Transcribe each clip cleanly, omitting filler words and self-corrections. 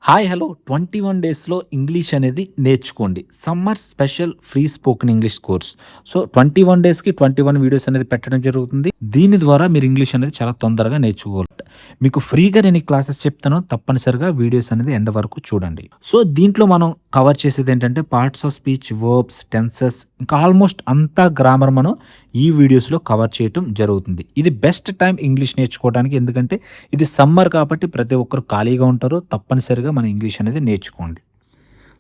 Hi hello 21 డేస్‌లో English అనేది నేర్చుకోండి. Summer special free spoken English course. So, 21 డేస్‌కి 21 వీడియోస్ అనేది పెట్టడం జరుగుతుంది. దీని ద్వారా మీరు ఇంగ్లీష్ అనేది చాలా తొందరగా నేర్చుకోగలరు. మీకు ఫ్రీగా నేను ఈ క్లాసెస్ చెప్తాను. తప్పనిసరిగా వీడియోస్ అనేది ఎండ్ వరకు చూడండి. సో, దీంట్లో మనం కవర్ చేసేదేంటంటే parts of speech, verbs, tenses ఇంకా ఆల్మోస్ట్ అంతా గ్రామర్ మనం ఈ వీడియోస్‌లో కవర్ చేయటం జరుగుతుంది. ఇది బెస్ట్ టైం ఇంగ్లీష్ నేర్చుకోవడానికి. ఎందుకంటే ఇది సమ్మర్ కాబట్టి ప్రతి ఒక్కరు ఖాళీగా ఉంటారు. తప్పనిసరిగా మన ఇంగ్లీష్ అనేది నేర్చుకోండి.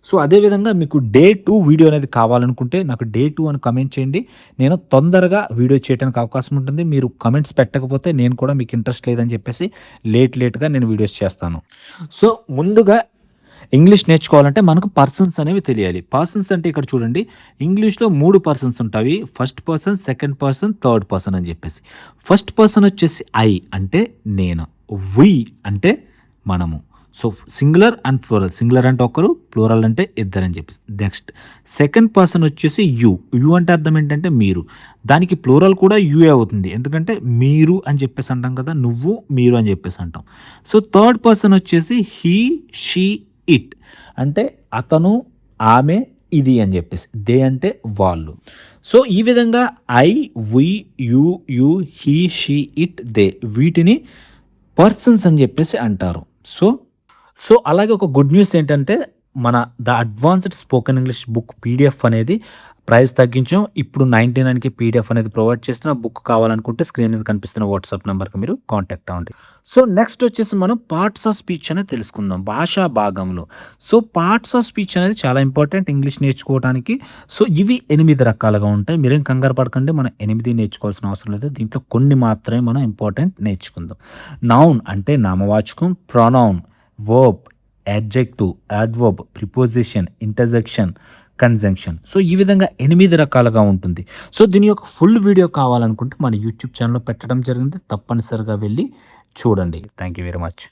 సో, అదేవిధంగా మీకు డే 2 వీడియో అనేది కావాలనుకుంటే నాకు డే 2 అని కామెంట్ చేయండి. నేను తొందరగా వీడియో చేయడానికి అవకాశం ఉంటుంది. మీరు కామెంట్స్ పెట్టకపోతే నేను కూడా మీకు ఇంట్రెస్ట్ లేదని చెప్పేసి లేట్‌గా నేను వీడియోస్ చేస్తాను. సో, ముందుగా ఇంగ్లీష్ నేర్చుకోవాలంటే మనకు పర్సన్స్ అనేవి తెలియాలి. పర్సన్స్ అంటే ఇక్కడ చూడండి ఇంగ్లీష్‌లో 3 పర్సన్స్ ఉంటాయి. First person, second person, third person అని చెప్పేసి. ఫస్ట్ పర్సన్ వచ్చేసి ఐ అంటే నేను. వి అంటే మనము. So, singular and plural. Singular అంటే ఒకరు, ప్లూరల్ అంటే ఇద్దరని చెప్పేసి. నెక్స్ట్ సెకండ్ పర్సన్ వచ్చేసి యూ. యూ అంటే అర్థం ఏంటంటే మీరు. దానికి ప్లూరల్ కూడా యూఏ అవుతుంది. ఎందుకంటే మీరు అని చెప్పేసి అంటాం కదా! నువ్వు, మీరు అని చెప్పేసి అంటాం. సో, థర్డ్ పర్సన్ వచ్చేసి హీ, షీ, ఇట్. అంటే అతను, ఆమె, ఇది అని చెప్పేసి. దే అంటే వాళ్ళు. సో, ఈ విధంగా I, we, you, he, she, it, they వీటిని పర్సన్స్ అని చెప్పేసి అంటారు. సో, అలాగే ఒక గుడ్ న్యూస్ ఏంటంటే మన the advanced spoken English book PDF అనేది ప్రైస్ తగ్గించాం. ఇప్పుడు 99కి పీడిఎఫ్ అనేది ప్రొవైడ్ చేస్తున్న. బుక్ కావాలనుకుంటే స్క్రీన్ మీద కనిపిస్తున్న వాట్సాప్ నెంబర్‌కి మీరు కాంటాక్ట్ అవ్వండి. సో, నెక్స్ట్ వచ్చేసి మనం పార్ట్స్ ఆఫ్ స్పీచ్ అనేది తెలుసుకుందాం. భాషా భాగంలో. సో, పార్ట్స్ ఆఫ్ స్పీచ్ అనేది చాలా ఇంపార్టెంట్ ఇంగ్లీష్ నేర్చుకోవడానికి. సో, ఇవి 8 రకాలుగా ఉంటాయి. మీరేం కంగారు పడకండి. మనం 8 నేర్చుకోవాల్సిన అవసరం లేదు. దీంట్లో కొన్ని మాత్రమే మనం ఇంపార్టెంట్ నేర్చుకుందాం. నౌన్ అంటే నామవాచకం, pronoun, verb, adjective, adverb, preposition, interjection, conjunction. So, ఈ విధంగా 8 రకాలుగా ఉంటుంది. సో, దీని యొక్క ఫుల్ వీడియో కావాలనుకుంటే మన యూట్యూబ్ ఛానల్‌లో పెట్టడం జరిగింది. తప్పనిసరిగా వెళ్ళి చూడండి. Thank you very much.